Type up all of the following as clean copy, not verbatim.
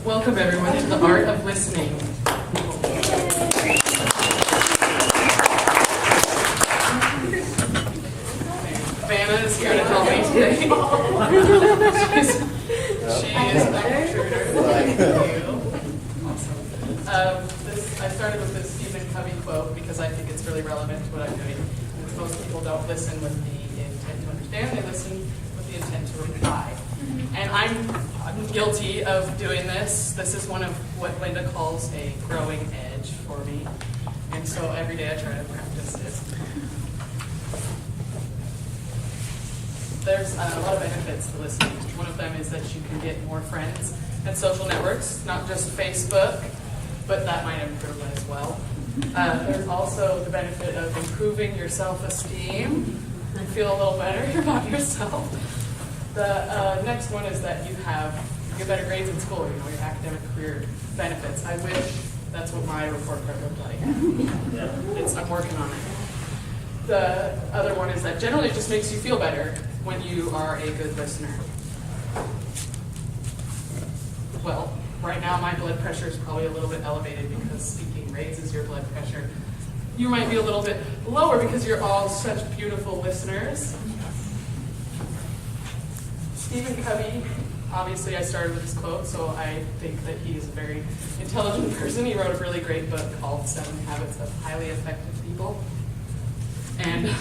Welcome everyone to the art of listening. Vanna is here to help me today. She is my intruder. Awesome. I started with this Stephen Covey quote because I think it's really relevant to what I'm doing. Most people don't listen with the intent to understand, they listen with the intent to reply. And I'm guilty of doing this. This is one of what Linda calls a growing edge for me. And so every day I try to practice this. There's a lot of benefits to listening. One of them is that you can get more friends and social networks, not just Facebook, but that might improve it as well. There's also the benefit of improving your self-esteem. You feel a little better about yourself. The next one is that you get better grades in school, your academic career benefits. I wish that's what my report card looked like. I'm working on it. The other one is that generally it just makes you feel better when you are a good listener. Well, right now my blood pressure is probably a little bit elevated because speaking raises your blood pressure. You might be a little bit lower because you're all such beautiful listeners. Stephen Covey, obviously I started with his quote, so I think that he is a very intelligent person. He wrote a really great book called 7 Habits of Highly Effective People. And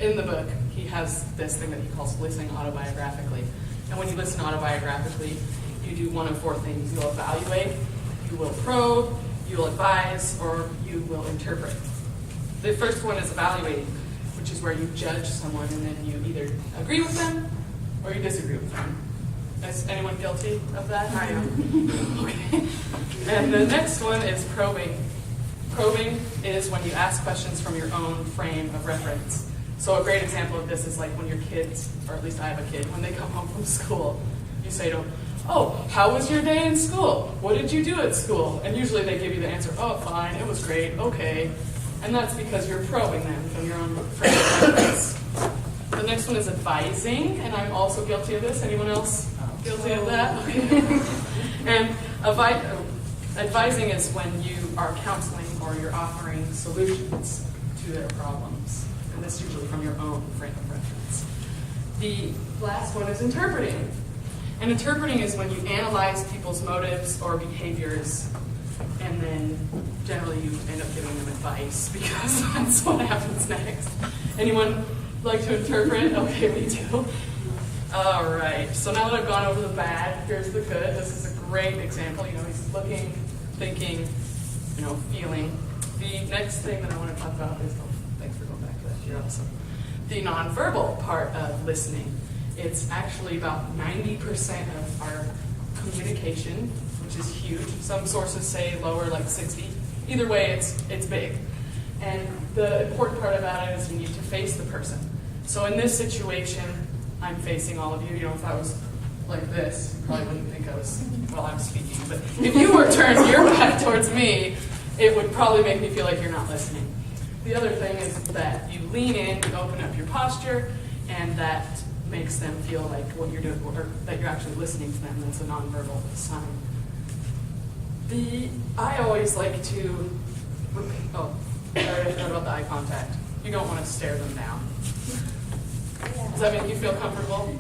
in the book, he has this thing that he calls listening autobiographically. And when you listen autobiographically, you do one of 4 things. You'll evaluate, you will probe, you will advise, or you will interpret. The first one is evaluating, which is where you judge someone and then you either agree with them or you disagree with them. Is anyone guilty of that? I am. Okay. And the next one is probing. Probing is when you ask questions from your own frame of reference. So a great example of this is like when your kids, or at least I have a kid, when they come home from school, you say to them, "Oh, how was your day in school? What did you do at school?" And usually they give you the answer, "Oh, fine, it was great, okay." And that's because you're probing them from your own frame of reference. The next one is advising, and I'm also guilty of this. Anyone else guilty of that? Okay. And advising is when you are counseling or you're offering solutions to their problems. And this is usually from your own frame of reference. The last one is interpreting. And interpreting is when you analyze people's motives or behaviors, and then generally you end up giving them advice because that's what happens next. Anyone like to interpret? Okay, me too. All right, so now that I've gone over the bad, here's the good. This is a great example. He's looking, thinking, feeling. The next thing that I want to talk about is, thanks for going back to that, you're awesome. The nonverbal part of listening. It's actually about 90% of our communication, which is huge. Some sources say lower, like 60. Either way, it's big. And the important part about it is you need to face the person. So in this situation, I'm facing all of you. If I was like this, you probably wouldn't think I was while I'm speaking. But if you were turned your back towards me, it would probably make me feel like you're not listening. The other thing is that you lean in, you open up your posture, and that makes them feel like what you're doing, or that you're actually listening to them. That's a nonverbal sign. I always like to repeat. Oh, I already forgot about the eye contact. You don't want to stare them down. Does that make you feel comfortable?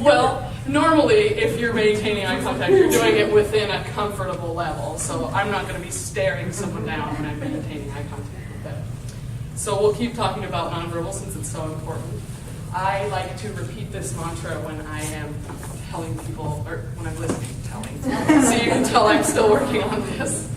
Well, normally, if you're maintaining eye contact, you're doing it within a comfortable level. So I'm not going to be staring someone down when I'm maintaining eye contact with them. So we'll keep talking about nonverbal since it's so important. I like to repeat this mantra when I am telling people, or when I'm listening, so you can tell I'm still working on this.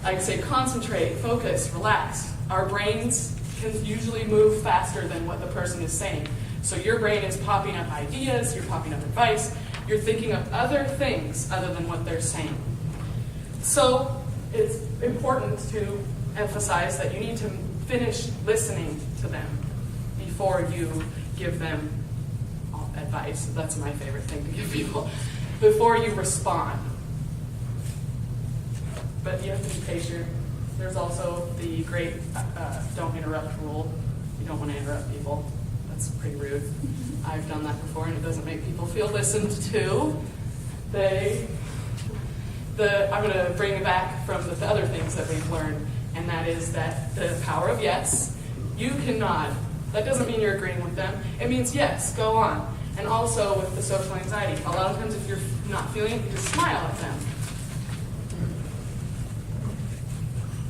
I say concentrate, focus, relax. Our brains can usually move faster than what the person is saying. So your brain is popping up ideas, you're popping up advice, you're thinking of other things other than what they're saying. So it's important to emphasize that you need to finish listening to them before you give them advice. That's my favorite thing to give people before you respond. But you have to be patient. There's also the great don't interrupt rule. You don't want to interrupt people. That's pretty rude. I've done that before, and it doesn't make people feel listened to. I'm going to bring it back from the other things that we've learned, and that is that the power of yes. You can nod. That doesn't mean you're agreeing with them. It means yes, go on. And also with the social anxiety, a lot of times if you're not feeling it, you just smile at them.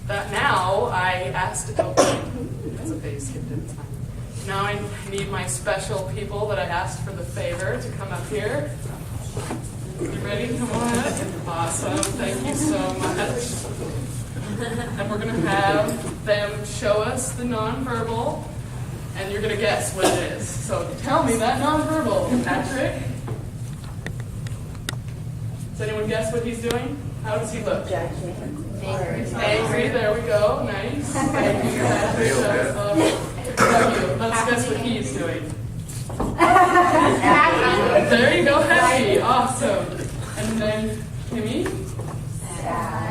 That now I asked, that's a phase skipped in time. Now I need my special people that I asked for the favor to come up here. You ready? Come on up. Awesome. Thank you so much. And we're going to have them show us the nonverbal, and you're going to guess what it is. So tell me that nonverbal, Patrick. Does anyone guess what he's doing? How does he look? Angry. There we go. Nice. Thank you, Patrick. Let's guess what he's doing. There you go, happy. Awesome. And then Kimmy.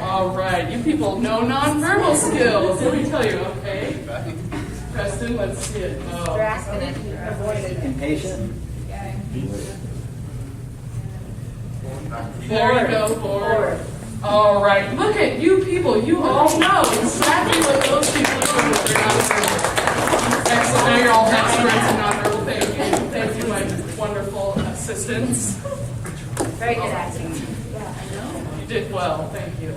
All right, you people know nonverbal skills. Let me tell you, okay? Preston, let's see it. Oh. Impatient. There you go, bored. All right, look at you people. You all know exactly what those people do with their nonverbal. Excellent. Now you're all experts in nonverbal. Thank you. Thank you, my wonderful assistants. Very good acting. Yeah, I know. You did well. Thank you.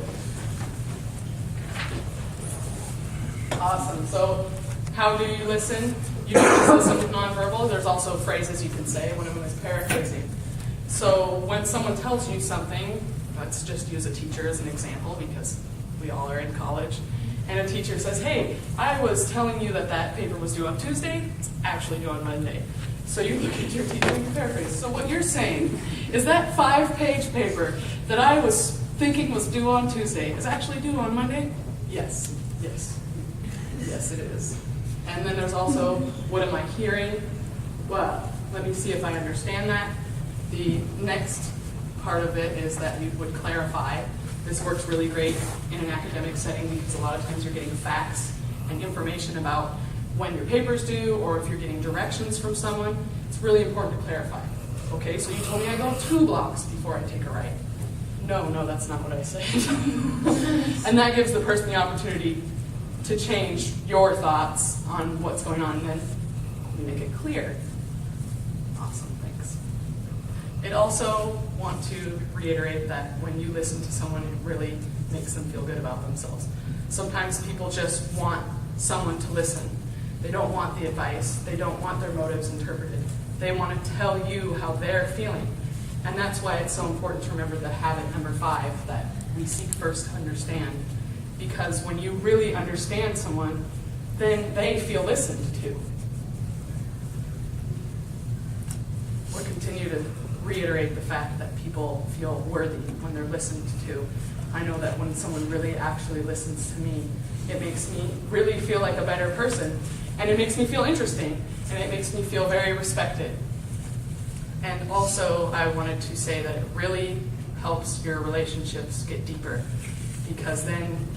Awesome. So how do you listen? You can just listen with nonverbal. There's also phrases you can say. One of them is paraphrasing. So when someone tells you something, let's just use a teacher as an example because we all are in college, and a teacher says, hey, I was telling you that that paper was due on Tuesday. It's actually due on Monday. So you look at your teacher and paraphrase. So what you're saying is that 5-page paper that I was thinking was due on Tuesday is actually due on Monday? Yes. Yes. Yes, it is. And then there's also, what am I hearing? Well, let me see if I understand that. The next part of it is that you would clarify. This works really great in an academic setting because a lot of times you're getting facts and information about when your paper's due or if you're getting directions from someone. It's really important to clarify. Okay, so you told me I go 2 blocks before I take a right. No, that's not what I said. And that gives the person the opportunity to change your thoughts on what's going on, and then you make it clear. Awesome, thanks. It also want to reiterate that when you listen to someone, it really makes them feel good about themselves. Sometimes people just want someone to listen. They don't want the advice. They don't want their motives interpreted. They want to tell you how they're feeling. And that's why it's so important to remember the habit number 5, that we seek first to understand. Because when you really understand someone, then they feel listened to. We'll continue to reiterate the fact that people feel worthy when they're listened to. I know that when someone really actually listens to me, it makes me really feel like a better person. And it makes me feel interesting. And it makes me feel very respected. And also, I wanted to say that it really helps your relationships get deeper. Because then,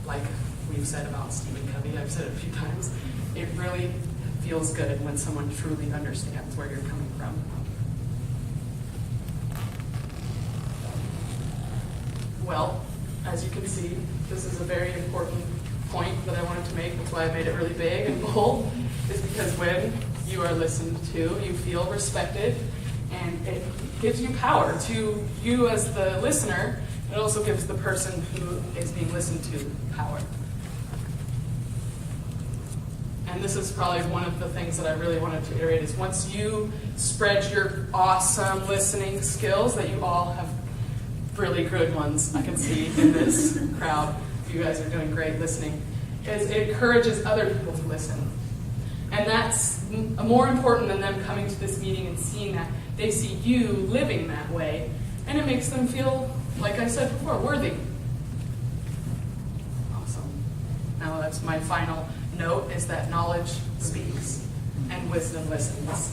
like we've said about Stephen Covey, I've said it a few times, it really feels good when someone truly understands where you're coming from. Well, as you can see, this is a very important point that I wanted to make. That's why I made it really big and bold, is because when you are listened to, you feel respected, and it gives you power to you as the listener. It also gives the person who is being listened to power. And this is probably one of the things that I really wanted to iterate, is once you spread your awesome listening skills, that you all have really good ones, I can see in this crowd. You guys are doing great listening. It encourages other people to listen. And that's more important than them coming to this meeting and seeing that. They see you living that way, and it makes them feel, like I said before, worthy. Awesome. Now that's my final note, is that knowledge speaks and wisdom listens.